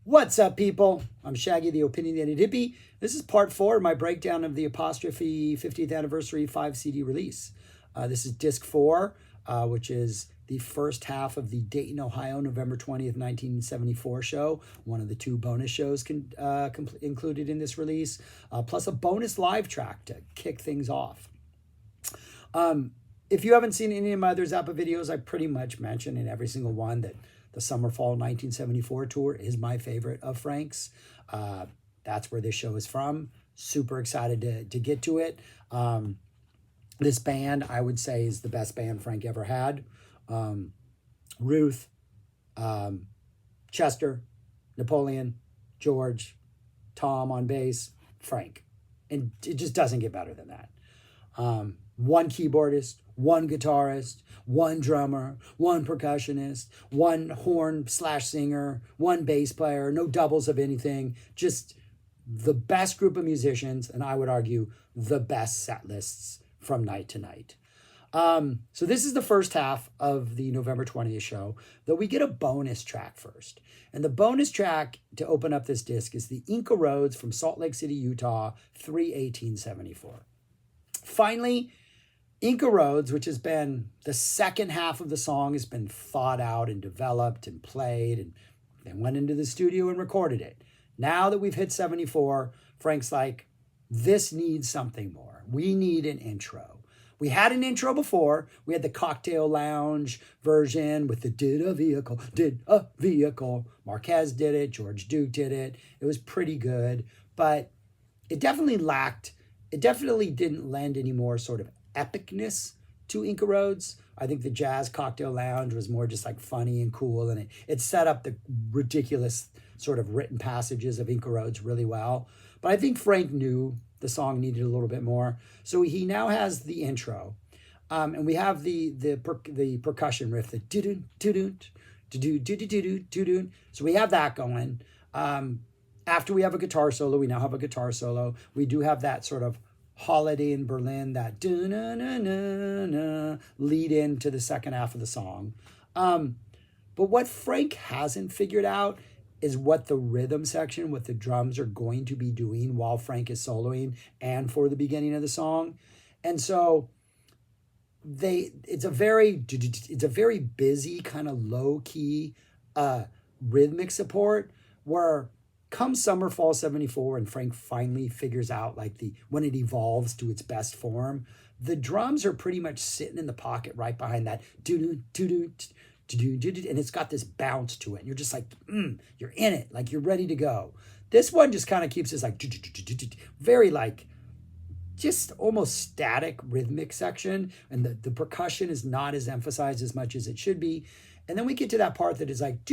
What's up, people? I'm Shaggy, the Opinionated Hippie. This is part 4 of my breakdown of the Apostrophe 50th Anniversary 5 CD release. This is disc 4, which is the first half of the Dayton, Ohio, November 20th, 1974 show. One of the 2 bonus shows included in this release, plus a bonus live track to kick things off. If you haven't seen any of my other Zappa videos, I pretty much mention in every single one that the Summer-Fall 1974 tour is my favorite of Frank's. That's where this show is from. Super excited to get to it. This band, I would say, is the best band Frank ever had. Ruth, Chester, Napoleon, George, Tom on bass, Frank. And it just doesn't get better than that. One keyboardist, one guitarist, one drummer, one percussionist, one horn/singer, one bass player, no doubles of anything. Just the best group of musicians, and I would argue the best set lists from night to night. So this is the first half of the November 20th show, though we get a bonus track first. And the bonus track to open up this disc is the Inca Roads from Salt Lake City, Utah, 3/18/74. Finally, Inca Roads, which has been the second half of the song, has been thought out and developed and played, and then went into the studio and recorded it. Now that we've hit 74, Frank's like, this needs something more. We need an intro. We had an intro before. We had the Cocktail Lounge version with the did a vehicle. Marquez did it. George Duke did it. It was pretty good, but it definitely didn't lend any more sort of epicness to Inca Roads. I think the Jazz Cocktail Lounge was more just like funny and cool, and it set up the ridiculous sort of written passages of Inca Roads really well. But I think Frank knew the song needed a little bit more, so he now has the intro, and we have the percussion riff, the do do do do do do do do. So we have that going. After we have a guitar solo, we now have a guitar solo. We do have that sort of Holiday in Berlin, that lead into the second half of the song. But what Frank hasn't figured out is what the rhythm section, what the drums are going to be doing while Frank is soloing and for the beginning of the song. And so it's a very busy, kind of low-key rhythmic support, where come summer, fall 74, and Frank finally figures out when it evolves to its best form, the drums are pretty much sitting in the pocket right behind that do do do do do, and it's got this bounce to it. And you're just like, you're in it, like you're ready to go. This one just kind of keeps this like very like just almost static rhythmic section, and the percussion is not as emphasized as much as it should be. And then we get to that part that is like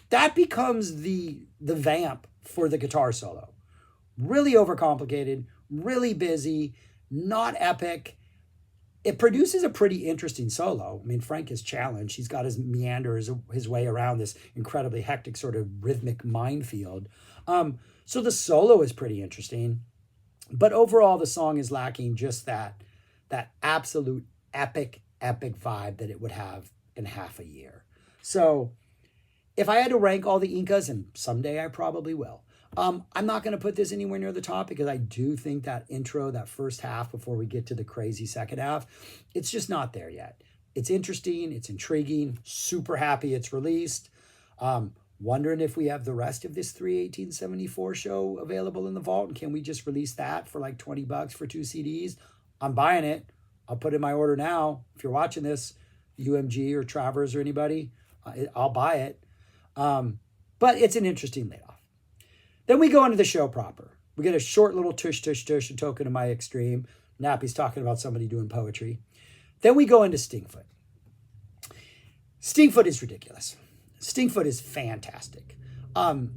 that becomes the vamp for the guitar solo. Really overcomplicated, really busy, not epic. It produces a pretty interesting solo. I mean, Frank is challenged. He's got his meanders his way around this incredibly hectic sort of rhythmic minefield. So the solo is pretty interesting. But overall, the song is lacking just that absolute epic vibe that it would have in half a year. So if I had to rank all the Incas, and someday I probably will, I'm not going to put this anywhere near the top, because I do think that intro, that first half before we get to the crazy second half, it's just not there yet. It's interesting. It's intriguing. Super happy it's released. Wondering if we have the rest of this 3/18/74 show available in the vault, and can we just release that for like $20 for 2 CDs? I'm buying it. I'll put in my order now. If you're watching this, UMG or Travers or anybody, I'll buy it. But it's an interesting layoff. Then we go into the show proper. We get a short little tush, tush, tush, a token of my extreme. Nappy's talking about somebody doing poetry. Then we go into Stinkfoot. Stinkfoot is ridiculous. Stinkfoot is fantastic.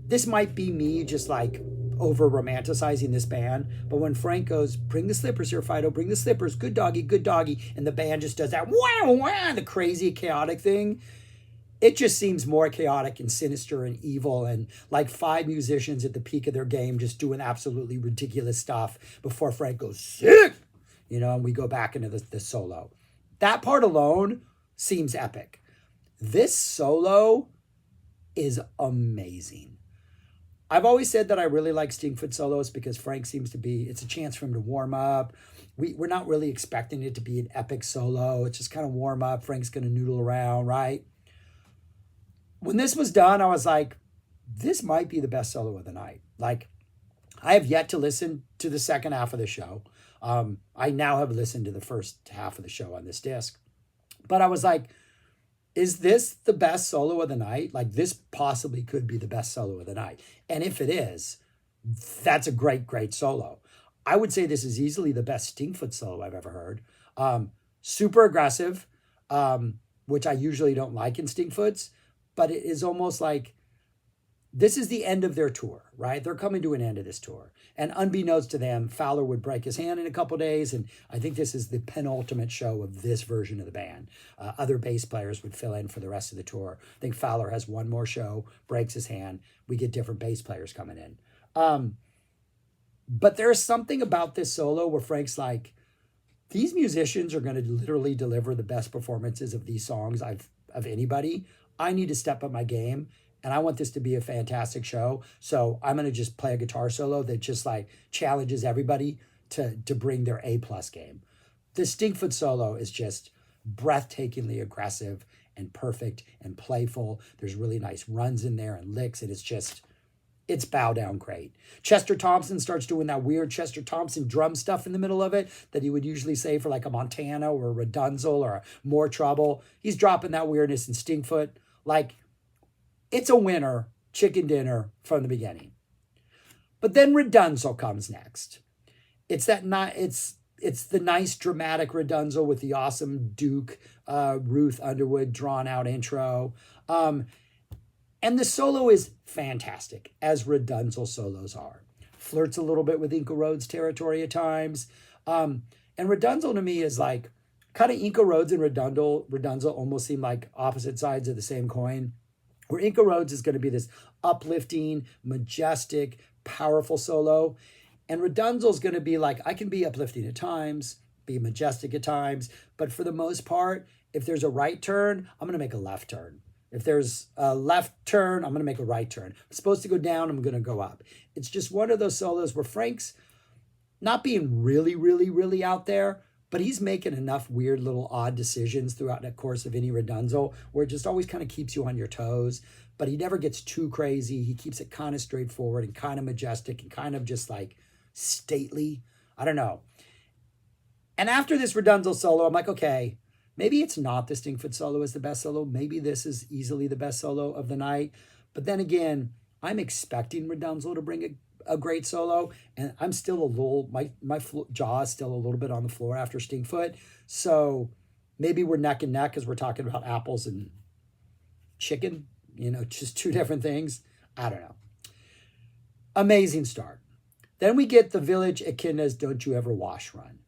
This might be me just like over romanticizing this band, but when Frank goes, bring the slippers here, Fido, bring the slippers, good doggy, and the band just does that wow, wow, the crazy chaotic thing, it just seems more chaotic and sinister and evil, and like 5 musicians at the peak of their game just doing absolutely ridiculous stuff before Frank goes, sick, and we go back into the solo. That part alone seems epic. This solo is amazing. I've always said that I really like Stinkfoot solos because Frank seems to be, it's a chance for him to warm up. We're not really expecting it to be an epic solo. It's just kind of warm up. Frank's going to noodle around, right? When this was done, I was like, this might be the best solo of the night. Like, I have yet to listen to the second half of the show. I now have listened to the first half of the show on this disc. But I was like, is this the best solo of the night? Like, this possibly could be the best solo of the night. And if it is, that's a great, great solo. I would say this is easily the best Stinkfoot solo I've ever heard. Super aggressive, which I usually don't like in Stinkfoots, but it is almost like this is the end of their tour, right? They're coming to an end of this tour. And unbeknownst to them, Fowler would break his hand in a couple days. And I think this is the penultimate show of this version of the band. Other bass players would fill in for the rest of the tour. I think Fowler has one more show, breaks his hand. We get different bass players coming in. But there's something about this solo where Frank's like, these musicians are going to literally deliver the best performances of these songs of anybody. I need to step up my game. And I want this to be a fantastic show. So I'm going to just play a guitar solo that just like challenges everybody to bring their A+ game. The Stinkfoot solo is just breathtakingly aggressive and perfect and playful. There's really nice runs in there and licks. And it's bow down great. Chester Thompson starts doing that weird Chester Thompson drum stuff in the middle of it that he would usually say for like a Montana or a Redunzel or a More Trouble. He's dropping that weirdness in Stinkfoot. Like, it's a winner, chicken dinner from the beginning. But then Redunzel comes next. It's the nice dramatic Redunzel with the awesome Duke, Ruth Underwood drawn out intro. And the solo is fantastic, as Redunzel solos are. Flirts a little bit with Inca Roads territory at times. And Redunzel to me is like, kind of Inca Roads and Redunzel almost seem like opposite sides of the same coin. Where Inca Roads is going to be this uplifting, majestic, powerful solo. And Redunzel is going to be like, I can be uplifting at times, be majestic at times. But for the most part, if there's a right turn, I'm going to make a left turn. If there's a left turn, I'm going to make a right turn. If I'm supposed to go down, I'm going to go up. It's just one of those solos where Frank's not being really, really, really out there, but he's making enough weird little odd decisions throughout the course of any Redunzel where it just always kind of keeps you on your toes. But he never gets too crazy. He keeps it kind of straightforward and kind of majestic and kind of just like stately. I don't know. And after this Redunzel solo, I'm like, okay, maybe it's not the Stinkfoot solo is the best solo. Maybe this is easily the best solo of the night. But then again, I'm expecting Redunzel to bring a great solo, and I'm still a little, my jaw is still a little bit on the floor after Stinkfoot. So maybe we're neck and neck because we're talking about apples and chicken, just two different things. I don't know. Amazing start. Then we get the Village Echidna's Don't You Ever Wash run.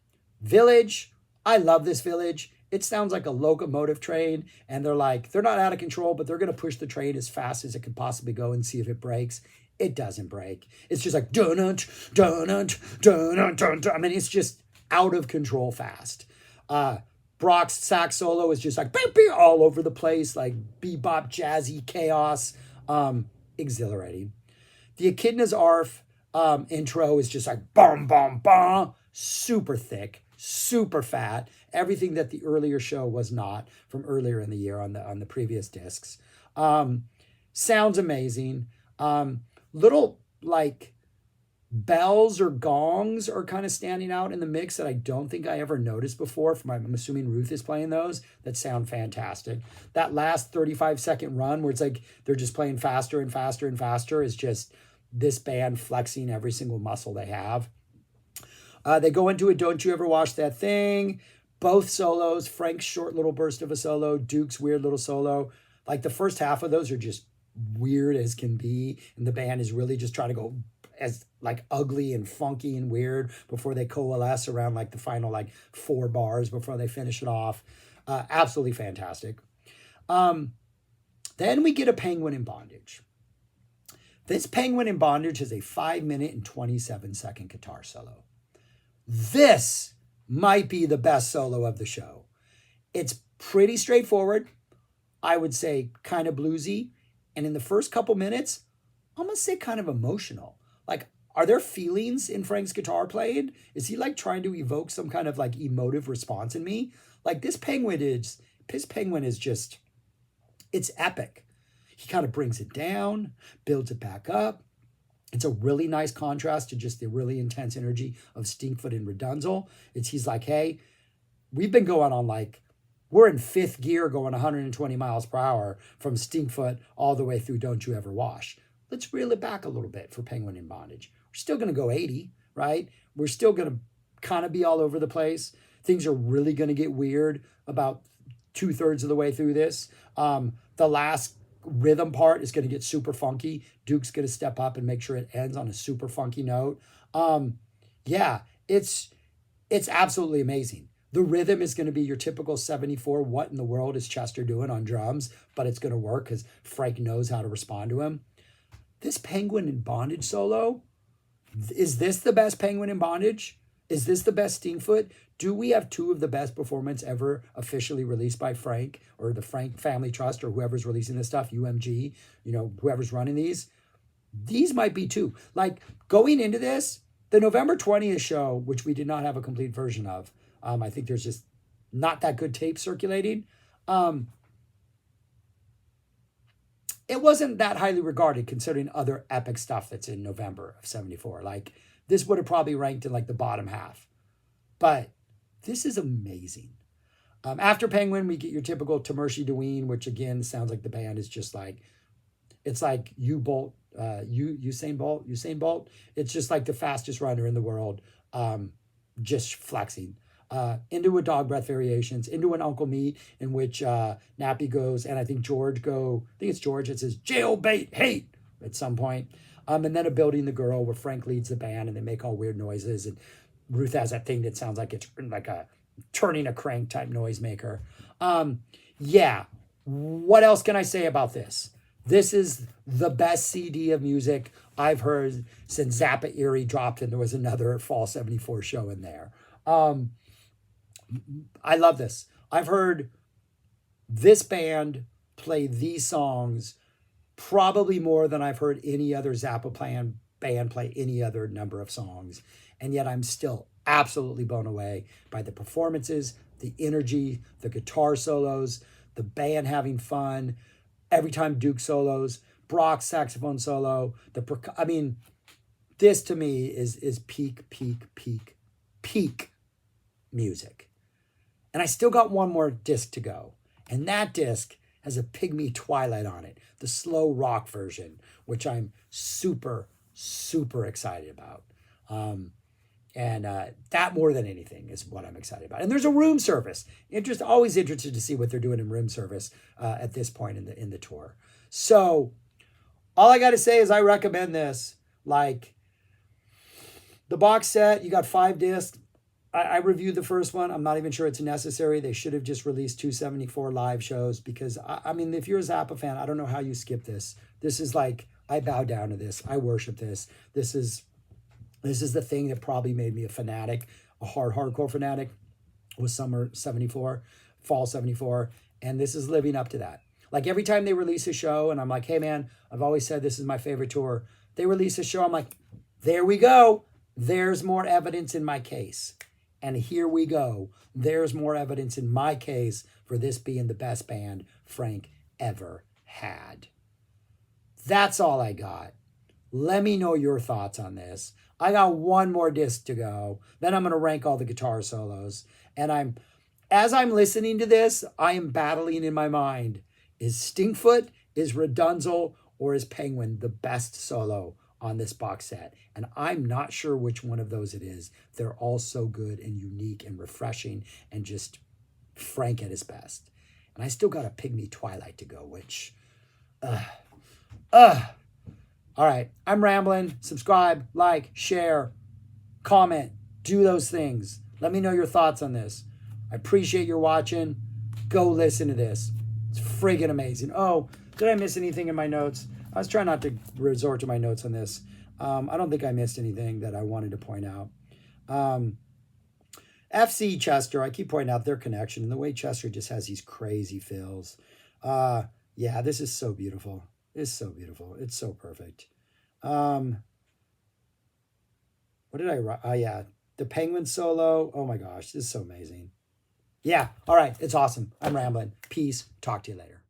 Village, I love this Village. It sounds like a locomotive train, and they're not out of control, but they're going to push the train as fast as it could possibly go and see if it breaks. It doesn't break. It's just like dun dun dun dun dun dun. I mean, it's just out of control fast. Brock's sax solo is just like beep, beep, all over the place, like bebop, jazzy chaos, exhilarating. The Echidna's Arf intro is just like bum bum bum, super thick, super fat. Everything that the earlier show was not from earlier in the year on the previous discs. Sounds amazing. Little like bells or gongs are kind of standing out in the mix that I don't think I ever noticed before. I'm assuming Ruth is playing those that sound fantastic. That last 35-second run where it's like they're just playing faster and faster and faster is just this band flexing every single muscle they have. They go into it, Don't You Ever Wash That Thing. Both solos, Frank's short little burst of a solo, Duke's weird little solo. Like the first half of those are just weird as can be, and the band is really just trying to go as like ugly and funky and weird before they coalesce around like the final like 4 bars before they finish it off. Absolutely fantastic. Then we get a Penguin in Bondage. This Penguin in Bondage is a 5-minute and 27-second guitar solo. This might be the best solo of the show. It's pretty straightforward. I would say kind of bluesy. And in the first couple minutes, I'm going to say kind of emotional. Like, are there feelings in Frank's guitar playing? Is he like trying to evoke some kind of like emotive response in me? Like this penguin is just, it's epic. He kind of brings it down, builds it back up. It's a really nice contrast to just the really intense energy of Stinkfoot and Redunzel. He's like, hey, we've been going on like, we're in fifth gear going 120 miles per hour from Stinkfoot all the way through Don't You Ever Wash. Let's reel it back a little bit for Penguin in Bondage. We're still going to go 80, right? We're still going to kind of be all over the place. Things are really going to get weird about 2/3 of the way through this. The last rhythm part is going to get super funky. Duke's going to step up and make sure it ends on a super funky note. Yeah, it's absolutely amazing. The rhythm is going to be your typical 74, what in the world is Chester doing on drums? But it's going to work because Frank knows how to respond to him. This Penguin in Bondage solo, is this the best Penguin in Bondage? Is this the best Stinkfoot? Do we have two of the best performances ever officially released by Frank or the Frank Family Trust or whoever's releasing this stuff, UMG, whoever's running these? These might be two. Like going into this, the November 20th show, which we did not have a complete version of, I think there's just not that good tape circulating. It wasn't that highly regarded considering other epic stuff that's in November of 74. Like this would have probably ranked in like the bottom half. But this is amazing. After Penguin, we get your typical Tamershi Deween, which again sounds like the band is just like, it's like Usain Bolt. It's just like the fastest runner in the world, just flexing. Into a Dog Breath Variations, into an Uncle Me, in which Nappy goes, and I think it's George, it says, jailbait, hate, at some point. And then a Building the Girl, where Frank leads the band, and they make all weird noises, and Ruth has that thing that sounds like it's like a turning a crank type noisemaker. Yeah, what else can I say about this? This is the best CD of music I've heard since Zappa Erie dropped, and there was another Fall 74 show in there. I love this. I've heard this band play these songs probably more than I've heard any other Zappa band play any other number of songs. And yet I'm still absolutely blown away by the performances, the energy, the guitar solos, the band having fun. Every time Duke solos, Brock's saxophone solo, this to me is peak music. And I still got one more disc to go. And that disc has a Pygmy Twilight on it, the slow rock version, which I'm super, super excited about. That more than anything is what I'm excited about. And there's a room service. Always interested to see what they're doing in room service at this point in the tour. So all I got to say is I recommend this. Like the box set, you got 5 discs. I reviewed the first one. I'm not even sure it's necessary. They should have just released 274 live shows because, if you're a Zappa fan, I don't know how you skip this. This is like, I bow down to this. I worship this. This is the thing that probably made me a fanatic, a hardcore fanatic, was summer 74, fall 74. And this is living up to that. Like every time they release a show and I'm like, hey man, I've always said this is my favorite tour. They release a show. I'm like, there we go. There's more evidence in my case. And here we go. There's more evidence in my case for this being the best band Frank ever had. That's all I got. Let me know your thoughts on this. I got one more disc to go. Then I'm going to rank all the guitar solos. And as I'm listening to this, I am battling in my mind. Is Stinkfoot, is Redunzel, or is Penguin the best solo on this box set? And I'm not sure which one of those it is. They're all so good and unique and refreshing and just Frank at his best. And I still got a Pygmy Twilight to go, which, all right, I'm rambling. Subscribe, like, share, comment, do those things. Let me know your thoughts on this. I appreciate your watching. Go listen to this. It's friggin' amazing. Oh, did I miss anything in my notes? I was trying not to resort to my notes on this. I don't think I missed anything that I wanted to point out. FC Chester, I keep pointing out their connection and the way Chester just has these crazy fills. Yeah, this is so beautiful. It's so beautiful. It's so perfect. What did I write? Oh, yeah. The Penguin solo. Oh, my gosh. This is so amazing. Yeah. All right. It's awesome. I'm rambling. Peace. Talk to you later.